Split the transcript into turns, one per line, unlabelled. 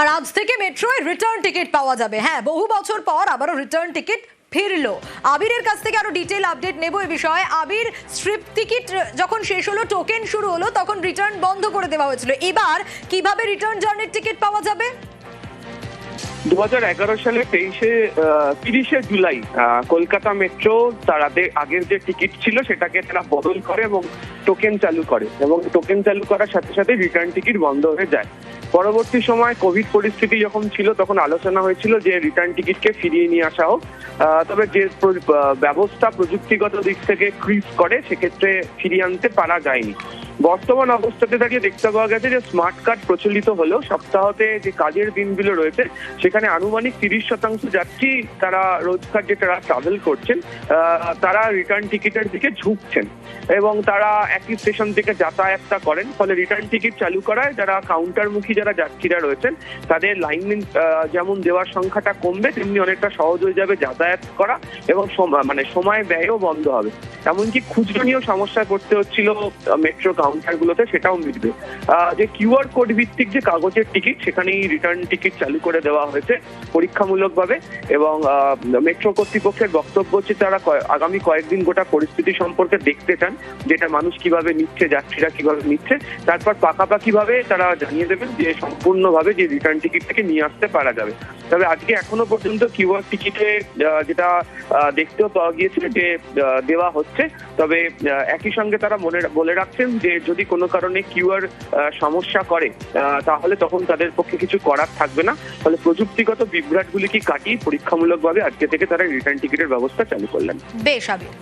আর আজ থেকে মেট্রোয় return ticket পাওয়া যাবে। হ্যাঁ, বহু বছর পর আবারও রিটার্ন টিকিট ফিরলো। আবিরের কাছ থেকে আরো ডিটেইল আপডেট নেব এই বিষয়ে। আবির, স্ট্রিপ টিকিট যখন শেষ হলো, টোকেন শুরু হলো, তখন রিটার্ন বন্ধ করে দেওয়া হয়েছিল। এবার কিভাবে রিটার্ন জার্নির টিকিট পাওয়া যাবে?
2011 সালে 30শে জুলাই কলকাতা মেট্রো তাদের আগের যে টিকিট ছিল সেটাকে তারা বদল করে এবং টোকেন চালু করে, এবং টোকেন চালু করার সাথে সাথে রিটার্ন টিকিট বন্ধ হয়ে যায়। পরবর্তী সময় কোভিড পরিস্থিতি যখন ছিল তখন আলোচনা হয়েছিল যে রিটার্ন টিকিটকে ফিরিয়ে নিয়ে আসা হোক, তবে যে ব্যবস্থা প্রযুক্তিগত দিক থেকে ক্রিজ করে সেক্ষেত্রে ফিরিয়ে আনতে পারা যায়নি। বর্তমান অবস্থাতে দাঁড়িয়ে দেখতে পাওয়া গেছে যে স্মার্ট কার্ড প্রচলিত হলেও সপ্তাহতে যে কাজের দিনগুলো রয়েছে সেখানে আনুমানিক 30% যাত্রী তারা রোজকার যে তারা ট্রাভেল করছেন তারা রিটার্ন টিকিটের দিকে ঝুঁকছেন এবং তারা একই স্টেশন থেকে যাতায়াতটা করেন। ফলে রিটার্ন টিকিট চালু করায় যারা কাউন্টারমুখী যারা যাত্রীরা রয়েছেন তাদের লাইন যেমন দেওয়ার সংখ্যাটা কমবে, তেমনি অনেকটা সহজ হয়ে যাবে যাতায়াত করা এবং সময় ব্যয়ও বন্ধ হবে। এমনকি খুচরো নিয়েও সমস্যায় পড়তে হচ্ছিল মেট্রো কাউন্টারগুলোতে, সেটাও মিটবে। যে কিউআর কোড ভিত্তিক যে কাগজের টিকিট সেখানেই রিটার্ন টিকিট চালু করে দেওয়া হয়েছে পরীক্ষামূলকভাবে, এবং মেট্রো কর্তৃপক্ষের বক্তব্য হচ্ছে তারা আগামী কয়েকদিন গোটা পরিস্থিতি সম্পর্কে দেখতে চান, যেটা মানুষ কিভাবে নিচ্ছে, যাত্রীরা কিভাবে নিচ্ছে, তারপর পাকাপাকিভাবে তারা জানিয়ে দেবেন যে সম্পূর্ণভাবে যে রিটার্ন টিকিটটাকে নিয়ে আসতে পারা যাবে। তবে আজকে এখনো পর্যন্ত কিউআর টিকিটে যেটা দেখতেও পাওয়া গিয়েছে যে দেওয়া হচ্ছে, তবে একই সঙ্গে তারা বলে রাখছেন যে যদি কোনো কারণে কিউআর সমস্যা করে তাহলে তখন তাদের পক্ষে কিছু করার থাকবে না। ফলে প্রযুক্তিগত বিভ্রাটগুলিকে কাটিয়ে পরীক্ষামূলকভাবে আজকে থেকে তারা রিটার্ন টিকিটের ব্যবস্থা চালু করলেন।
বেশ আবির।